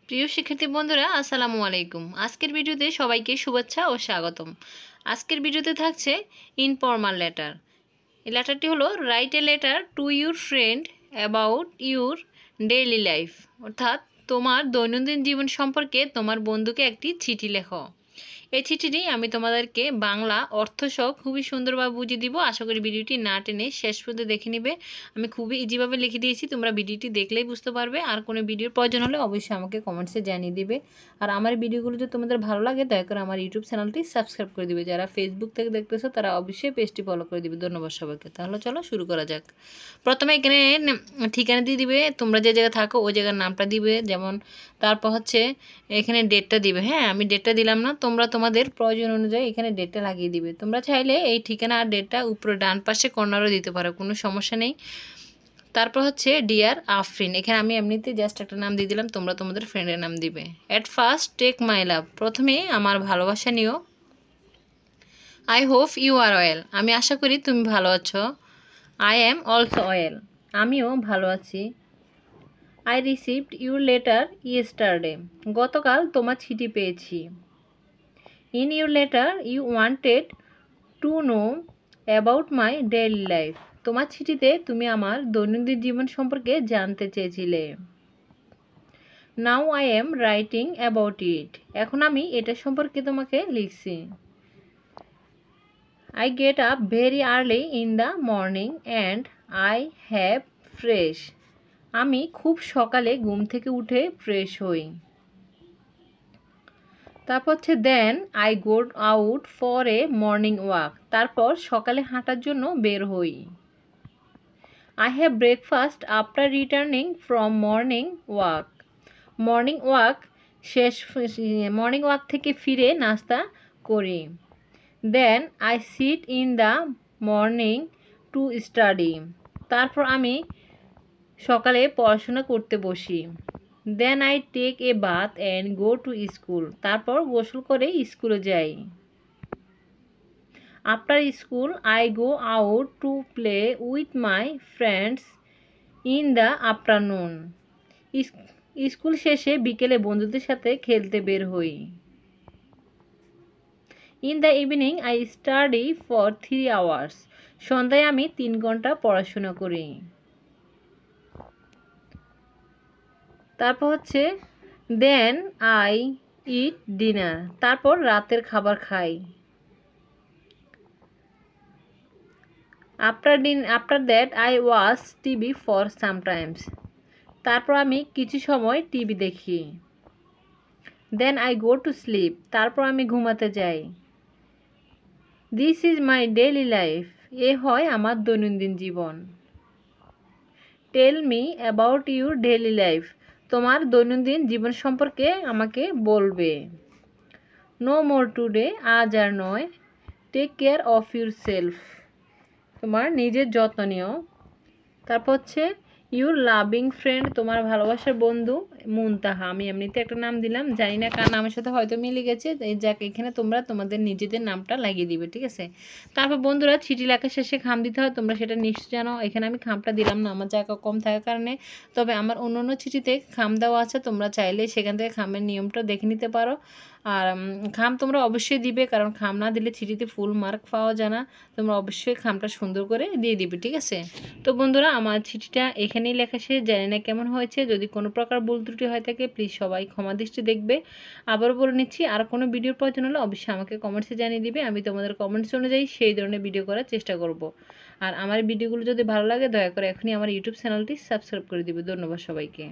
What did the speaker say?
প্রিয় শিক্ষার্থী বন্ধুরা আসসালামু আলাইকুম। আজকের ভিডিওতে সবাইকে শুভেচ্ছা ও স্বাগতম। আজকের ভিডিওতে থাকছে ইনফর্মাল লেটার। এই লেটারটি হলো write a letter to your friend about your daily life, অর্থাৎ তোমার দৈনন্দিন জীবন সম্পর্কে তোমার বন্ধুকে একটি চিঠি লেখো। এই চিঠিটি আমি তোমাদেরকে বাংলা অর্থসহ খুবই সুন্দরভাবে বুঝিয়ে দিব। আশা করি ভিডিওটি না টেনে শেষ পর্যন্ত দেখে নিবে। আমি খুবই ইজিভাবে লিখে দিয়েছি, তোমরা ভিডিওটি দেখলেই বুঝতে পারবে। আর কোনো ভিডিওর প্রয়োজন হলে অবশ্যই আমাকে কমেন্টসে জানিয়ে দিবে। আর আমার ভিডিওগুলো যদি তোমাদের ভালো লাগে দয়া করে আমার ইউটিউব চ্যানেলটি সাবস্ক্রাইব করে দিবে। যারা ফেসবুক থেকে দেখতেছো তারা অবশ্যই পেজটি ফলো করে দিবে। ধন্যবাদ সবাইকে। তাহলে চলো শুরু করা যাক। প্রথমে এখানে ঠিকানা দিয়ে দিবে, তোমরা যে জায়গায় থাকো ওই জায়গার নামটা দিবে। যেমন তারপর হচ্ছে এখানে ডেটটা দিবে। হ্যাঁ, আমি ডেটটা দিলাম না, তোমরা তোমাদের প্রয়োজন অনুযায়ী এখানে ডেটটা লাগিয়ে দিবে। তোমরা চাইলে এই ঠিকানা আর ডেটটা উপরে ডান পাশে কর্নারও দিতে পারো, কোনো সমস্যা নেই। তারপর হচ্ছে ডিয়ার আফরিন, এখানে আমি এমনিতে জাস্ট একটা নাম দিয়ে দিলাম, তোমরা তোমাদের ফ্রেন্ডের নাম দিবে। At first take my love, প্রথমে আমার ভালোবাসা নিও। I hope you are well, আমি আশা করি তুমি ভালো আছো। আই অ্যাম অলসো ওয়েল, আমিও ভালো আছি। I received your letter yesterday, গতকাল তোমার চিঠি পেয়েছি। In your letter you wanted to know about my daily life, তোমার চিঠিতে তুমি আমার দৈনন্দিন জীবন সম্পর্কে জানতে চেয়েছিলে। Now I am writing about it, এখন আমি এটা সম্পর্কে তোমাকে লিখছি। I get up very early in the morning and I have fresh, আমি খুব সকালে ঘুম থেকে উঠে ফ্রেশ হই। তারপর হচ্ছে then I go out for a morning walk, তারপর সকালে হাঁটার জন্য বের হই। I have breakfast after returning from morning walk, morning walk থেকে ফিরে নাস্তা করি। Then I sit in the morning to study, তারপর আমি সকালে পড়াশোনা করতে বসি। Then I take a bath and go to school, তারপর গোসল করে স্কুলে যাই। After school I go out to play with my friends in the afternoon, school শেষে বিকেলে বন্ধুদের সাথে খেলতে বের হই। In the evening I study for 3 hours, সন্ধ্যায় আমি 3 ঘন্টা পড়াশোনা করি। তারপর হচ্ছে দেন আই ইট ডিনার, তারপর রাতের খাবার খাই। After that I watch TV for sometimes, তারপর আমি কিছু সময় টিভি দেখি। Then I go to sleep, তারপর আমি ঘুমাতে যাই। This is my daily life, এ হয় আমার দৈনন্দিন জীবন। Tell me about your daily life, তোমার দৈনন্দিন জীবন সম্পর্কে আমাকে বলবে। নো মোর টুডে, আজ আর নয়। Take care of yourself, তোমার নিজের যত্ন নিও। তারপর হচ্ছে ইউর লাভিং ফ্রেন্ড, তোমার ভালোবাসার বন্ধু মুনতাহা, আমি এমনিতে একটা নাম দিলাম, জানি না কার নামের সাথে হয়তো মিলে গেছে, যাক এখানে তোমরা তোমাদের নিজেদের নামটা লাগিয়ে দিবে, ঠিক আছে। তারপর বন্ধুরা চিঠি লেখার শেষে খাম দিতে হয়, তোমরা সেটা নিশ্চয় জানো। এখানে আমি খামটা দিলাম না, আমার জায়গা কম থাকার কারণে, তবে আমার অন্য অন্য চিঠিতে খাম দেওয়া আছে, তোমরা চাইলে সেখান থেকে খামের নিয়মটা দেখে নিতে পারো। আর খাম তোমরা অবশ্যই দিবে, কারণ খাম না দিলে চিঠিতে ফুল মার্ক পাওয়া যায় না। তোমরা অবশ্যই খামটা সুন্দর করে দিয়ে দিবে, ঠিক আছে। তো বন্ধুরা আমার চিঠিটা এখানেই লেখা শেষ, জানি না কেমন হয়েছে, যদি কোনো প্রকার ভুল ত্রুটি হয়ে থাকে প্লিজ সবাই ক্ষমা দৃষ্টি দেখবে। আবারও বলে নিচ্ছি, আর কোনো ভিডিওর প্রয়োজন হলে অবশ্যই আমাকে কমেন্টসে জানিয়ে দিবে, আমি তোমাদের কমেন্টস অনুযায়ী সেই ধরনের ভিডিও করার চেষ্টা করব। আর আমার ভিডিওগুলো যদি ভালো লাগে দয়া করে এখনই আমার ইউটিউব চ্যানেলটি সাবস্ক্রাইব করে দিবে। ধন্যবাদ সবাইকে।